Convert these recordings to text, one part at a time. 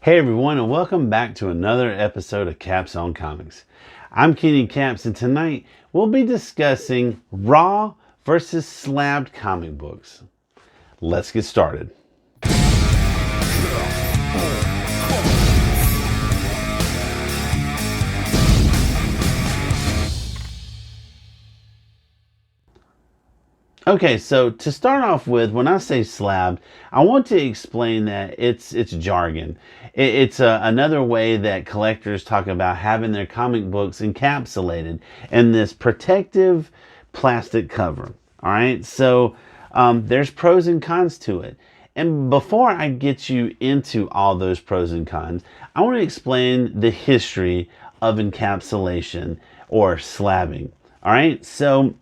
Hey everyone, and welcome back to another episode of Caps on Comics. I'm Kenny Caps, and tonight we'll be discussing raw versus slabbed comic books. Let's get started. Okay, so to start off with, when I say slabbed, I want to explain that it's jargon. It's another way that collectors talk about having their comic books encapsulated in this protective plastic cover. All right, so there's pros and cons to it. And before I get you into all those pros and cons, I want to explain the history of encapsulation or slabbing. All right, so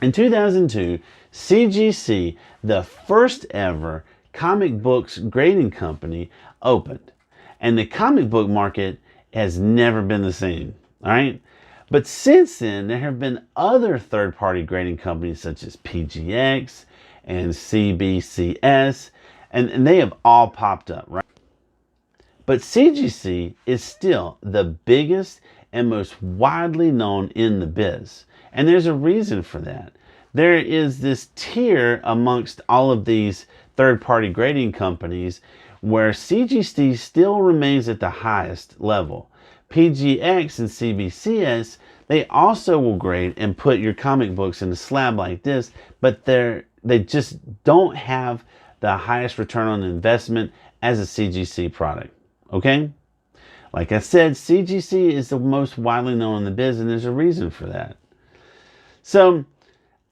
in 2002, CGC, the first ever comic books grading company, opened. And the comic book market has never been the same. All right? But since then, there have been other third-party grading companies such as PGX and CBCS, and they have all popped up, right? But CGC is still the biggest and most widely known in the biz. And there's a reason for that. There is this tier amongst all of these third-party grading companies where CGC still remains at the highest level. PGX and CBCS, they also will grade and put your comic books in a slab like this, but they just don't have the highest return on investment as a CGC product. Okay? Like I said, CGC is the most widely known in the biz, and there's a reason for that. So,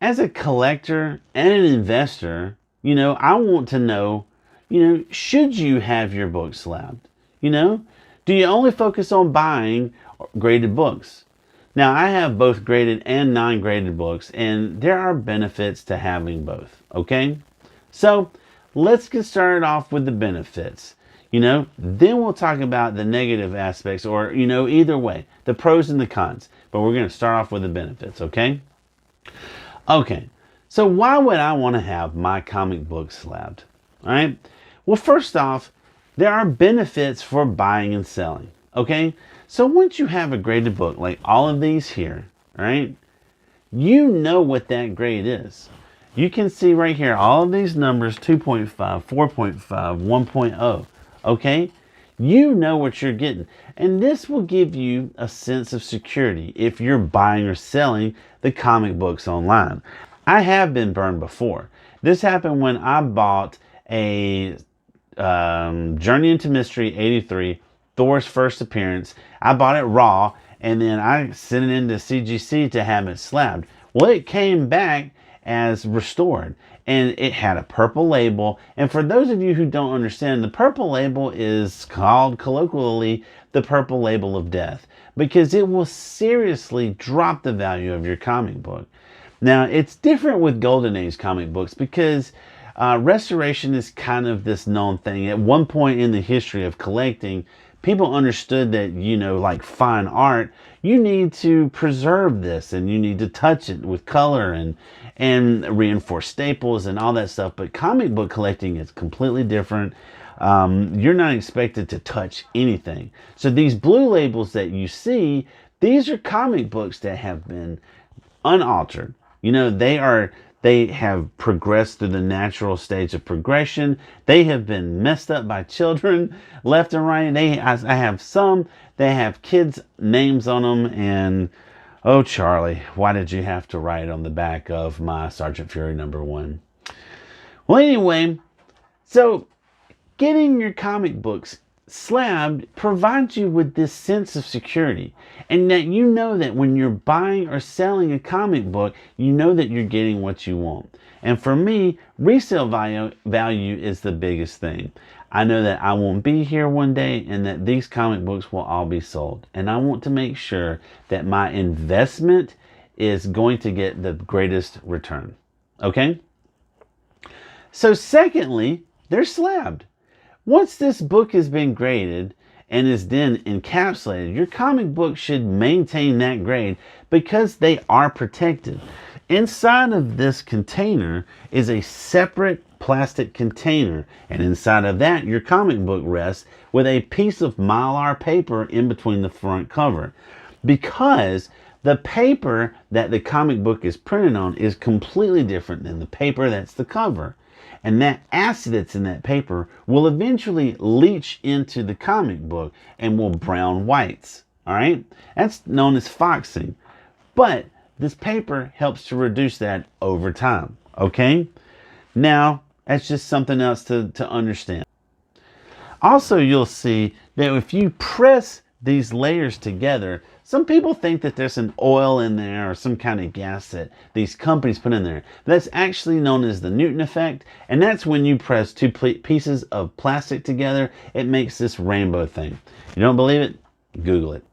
as a collector and an investor, I want to know, should you have your book slabbed? Do you only focus on buying graded books? Now, I have both graded and non-graded books, and there are benefits to having both, okay? So, let's get started off with the benefits. Then we'll talk about the negative aspects, or, either way, the pros and the cons. But we're going to start off with the benefits, okay? Okay, so why would I want to have my comic book slabbed? All right. Well, first off, there are benefits for buying and selling. Okay, so once you have a graded book like all of these here, all right, you know what that grade is. You can see right here all of these numbers: 2.5, 4.5, 1.0. Okay, you know what you're getting, and this will give you a sense of security if you're buying or selling the comic books online. I have been burned before. This happened when I bought a Journey into Mystery 83, Thor's first appearance. I bought it raw, and then I sent it into CGC to have it slabbed. Well, it came back as restored, and it had a purple label. And for those of you who don't understand, the purple label is called colloquially the purple label of death, because it will seriously drop the value of your comic book. Now, it's different with Golden Age comic books because restoration is kind of this known thing. At one point in the history of collecting, people understood that, like fine art, you need to preserve this and you need to touch it with color and reinforce staples and all that stuff. But comic book collecting is completely different. You're not expected to touch anything. So these blue labels that you see, these are comic books that have been unaltered. They have progressed through the natural stage of progression. They have been messed up by children left and right. I have some, they have kids' names on them, and oh, Charlie, why did you have to write on the back of my Sergeant Fury #1? Well, anyway, so getting your comic books slabbed provides you with this sense of security, and that you know that when you're buying or selling a comic book, you know that you're getting what you want. And for me, resale value is the biggest thing. I know that I won't be here one day and that these comic books will all be sold, and I want to make sure that my investment is going to get the greatest return. Okay? So secondly, they're slabbed. Once this book has been graded and is then encapsulated, your comic book should maintain that grade because they are protected. Inside of this container is a separate plastic container, and inside of that your comic book rests with a piece of Mylar paper in between the front cover, because the paper that the comic book is printed on is completely different than the paper that's the cover. And that acid that's in that paper will eventually leach into the comic book and will brown whites. All right? That's known as foxing. But this paper helps to reduce that over time. Okay? Now, that's just something else to understand. Also, you'll see that if you press these layers together, some people think that there's an oil in there or some kind of gas that these companies put in there. That's actually known as the Newton effect, and that's when you press two pieces of plastic together, it makes this rainbow thing. You don't believe it? Google it.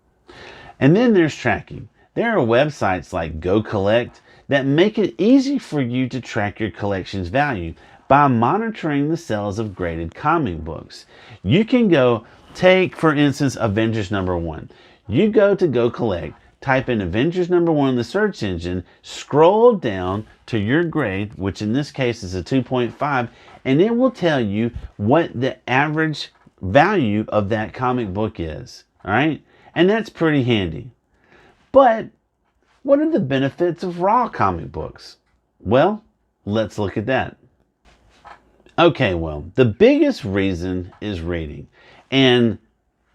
And then there's tracking. There are websites like Go Collect that make it easy for you to track your collection's value by monitoring the sales of graded comic books. You can go take, for instance, Avengers #1. You go to Go Collect, type in Avengers #1 in the search engine, scroll down to your grade, which in this case is a 2.5, and it will tell you what the average value of that comic book is. All right? And that's pretty handy. But what are the benefits of raw comic books? Well, let's look at that. Okay, well, the biggest reason is reading. And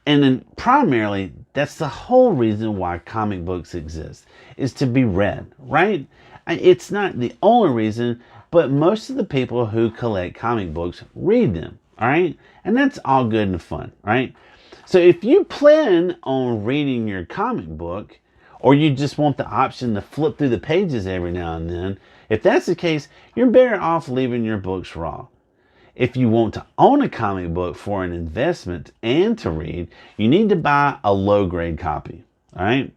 then primarily, that's the whole reason why comic books exist, is to be read, right? It's not the only reason, but most of the people who collect comic books read them, all right? And that's all good and fun, right? So if you plan on reading your comic book, or you just want the option to flip through the pages every now and then, if that's the case, you're better off leaving your books raw. If you want to own a comic book for an investment and to read, you need to buy a low-grade copy. All right?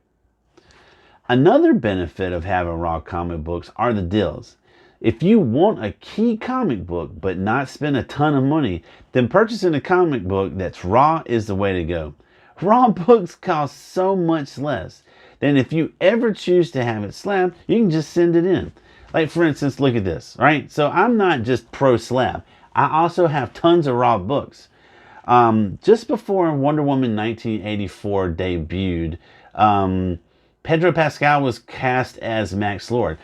Another benefit of having raw comic books are the deals. If you want a key comic book but not spend a ton of money, then purchasing a comic book that's raw is the way to go. Raw books cost so much less than if you ever choose to have it slabbed, you can just send it in. Like, for instance, look at this, right? So I'm not just pro-slab. I also have tons of raw books. Just before Wonder Woman 1984 debuted, Pedro Pascal was cast as Max Lord.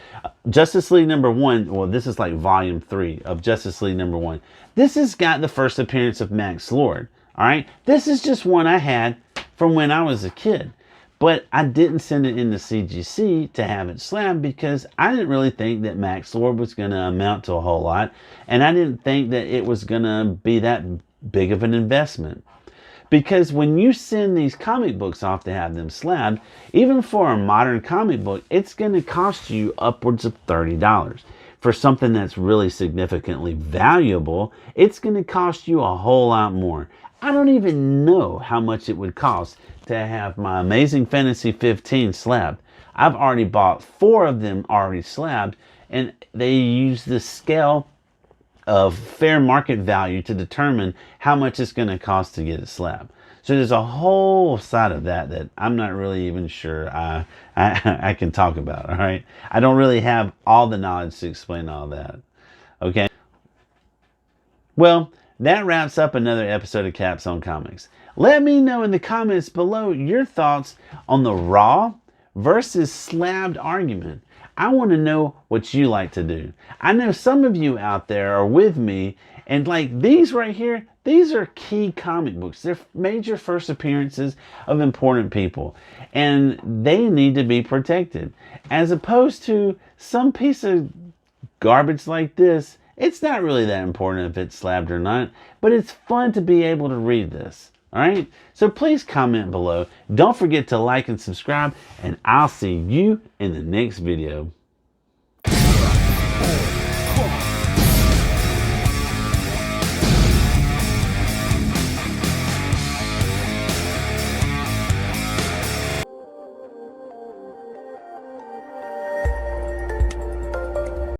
Justice League #1, well, this is like volume 3 of Justice League #1. This has got the first appearance of Max Lord, all right? This is just one I had from when I was a kid. But I didn't send it into CGC to have it slabbed because I didn't really think that Max Lord was going to amount to a whole lot. And I didn't think that it was going to be that big of an investment. Because when you send these comic books off to have them slabbed, even for a modern comic book, it's going to cost you upwards of $30. For something that's really significantly valuable, it's going to cost you a whole lot more. I don't even know how much it would cost to have my Amazing Fantasy 15 slabbed. I've already bought 4 of them already slabbed, and they use the scale of fair market value to determine how much it's going to cost to get it slabbed. So there's a whole side of that that I'm not really even sure I can talk about, all right? I don't really have all the knowledge to explain all that, okay? Well, that wraps up another episode of Caps on Comics. Let me know in the comments below your thoughts on the raw versus slabbed argument. I want to know what you like to do. I know some of you out there are with me, and like these right here, these are key comic books. They're major first appearances of important people, and they need to be protected. As opposed to some piece of garbage like this, it's not really that important if it's slabbed or not, but it's fun to be able to read this. All right? So please comment below. Don't forget to like and subscribe, and I'll see you in the next video.